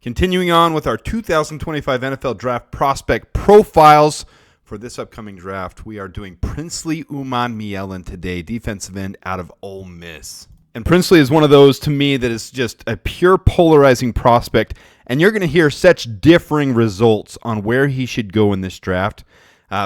Continuing on with our 2025 NFL Draft prospect profiles for this upcoming draft, we are doing Princely Umanmielen today, defensive end out of Ole Miss. And Princely is one of those, to me, that is just a pure polarizing prospect, and you're going to hear such differing results on where he should go in this draft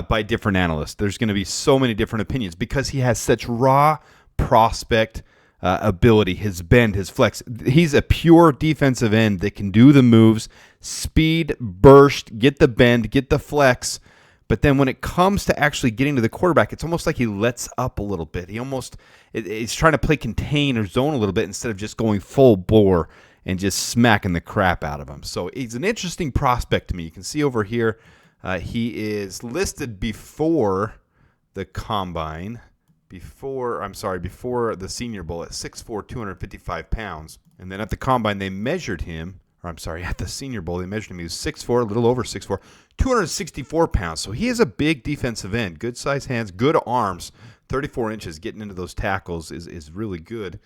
by different analysts. There's going to be so many different opinions because he has such raw prospect ability, his bend, his flex. He's a pure defensive end that can do the moves, speed, burst, get the bend, get the flex. But then when it comes to actually getting to the quarterback, it's almost like he lets up a little bit. He's trying to play contain or zone a little bit instead of just going full bore and just smacking the crap out of him. So he's an interesting prospect to me. You can see over here, he is listed before the combine. Before the Senior Bowl at 6'4", 255 pounds. And then at the Combine, they measured him, at the Senior Bowl, they measured him. He was 6'4", a little over 6'4", 264 pounds. So he is a big defensive end. Good size hands, good arms. 34 inches getting into those tackles is really good.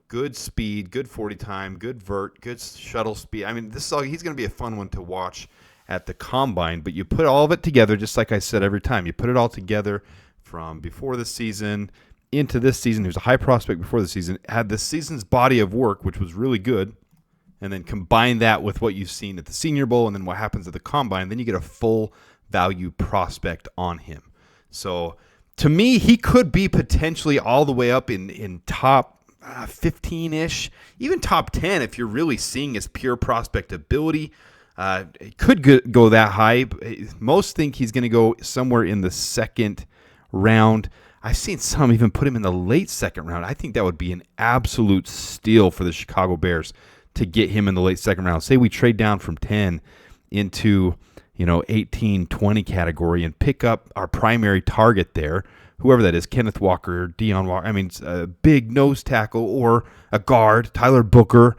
Good speed, good 40 time, good vert, good shuttle speed. I mean, he's going to be a fun one to watch at the Combine. But you put all of it together, just like I said every time. You put it all together from before the season into this season. He was a high prospect before the season, had the season's body of work, which was really good, and then combine that with what you've seen at the Senior Bowl and then what happens at the Combine, then you get a full value prospect on him. So to me, he could be potentially all the way up in top 15-ish, even top 10 if you're really seeing his pure prospect ability. It could go that high. Most think he's going to go somewhere in the second round. I've seen some even put him in the late second round. I think that would be an absolute steal for the Chicago Bears to get him in the late second round. Say we trade down from 10 into 18, 20 category and pick up our primary target there, whoever that is, Kenneth Walker, Deion Walker, a big nose tackle or a guard, Tyler Booker.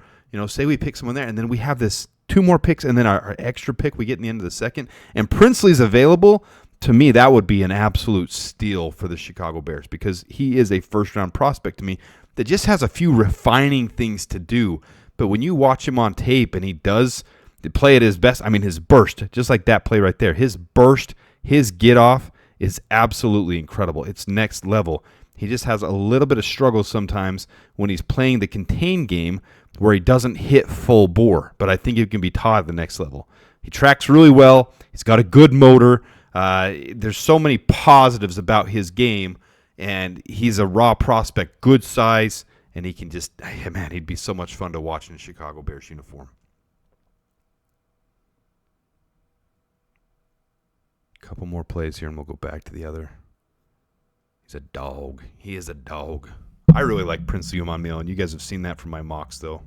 Say we pick someone there, and then we have this 2 more picks, and then our extra pick we get in the end of the second, and Princely's available. To me, that would be an absolute steal for the Chicago Bears because he is a first-round prospect to me that just has a few refining things to do. But when you watch him on tape and he does play at his best, his burst, just like that play right there, his burst, his get-off is absolutely incredible. It's next level. He just has a little bit of struggle sometimes when he's playing the contain game where he doesn't hit full bore. But I think he can be taught at the next level. He tracks really well. He's got a good motor. There's so many positives about his game, and he's a raw prospect, good size, and he can he'd be so much fun to watch in a Chicago Bears uniform. A couple more plays here, and we'll go back to the other. He's a dog. He is a dog. I really like Princely Umanmielen. You guys have seen that from my mocks, though.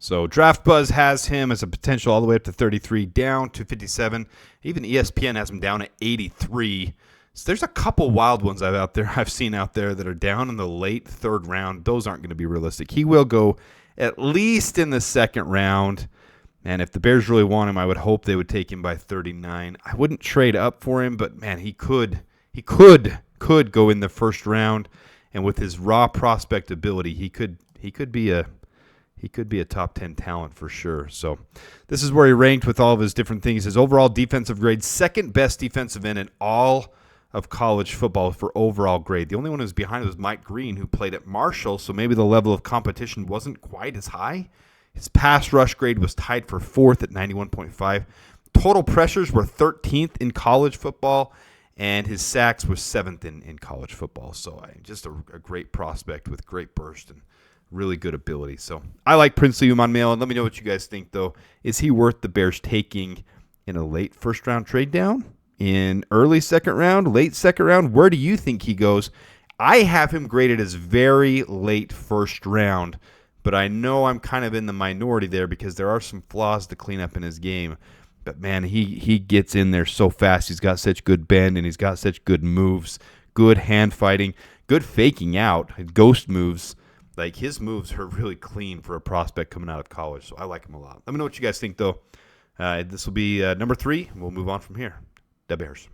So Draft Buzz has him as a potential all the way up to 33, down to 57. Even ESPN has him down at 83. So there's a couple wild ones I've seen out there that are down in the late third round. Those aren't going to be realistic. He will go at least in the second round. And if the Bears really want him, I would hope they would take him by 39. I wouldn't trade up for him, but man, he could go in the first round. And with his raw prospect ability, he could be a top 10 talent for sure. So this is where he ranked with all of his different things. His overall defensive grade, second best defensive end in all of college football for overall grade. The only one who was behind was Mike Green, who played at Marshall, so maybe the level of competition wasn't quite as high. His pass rush grade was tied for 4th at 91.5. Total pressures were 13th in college football, and his sacks was 7th in college football. So just a great prospect with great burst and really good ability. So I like Princely Umanmielen. Let me know what you guys think, though. Is he worth the Bears taking in a late first-round trade down? In early second round? Late second round? Where do you think he goes? I have him graded as very late first round, but I know I'm kind of in the minority there because there are some flaws to clean up in his game. But, man, he gets in there so fast. He's got such good bend, and he's got such good moves, good hand fighting, good faking out, ghost moves. Like, his moves are really clean for a prospect coming out of college, so I like him a lot. Let me know what you guys think, though. This will be number 3. We'll move on from here. The Bears.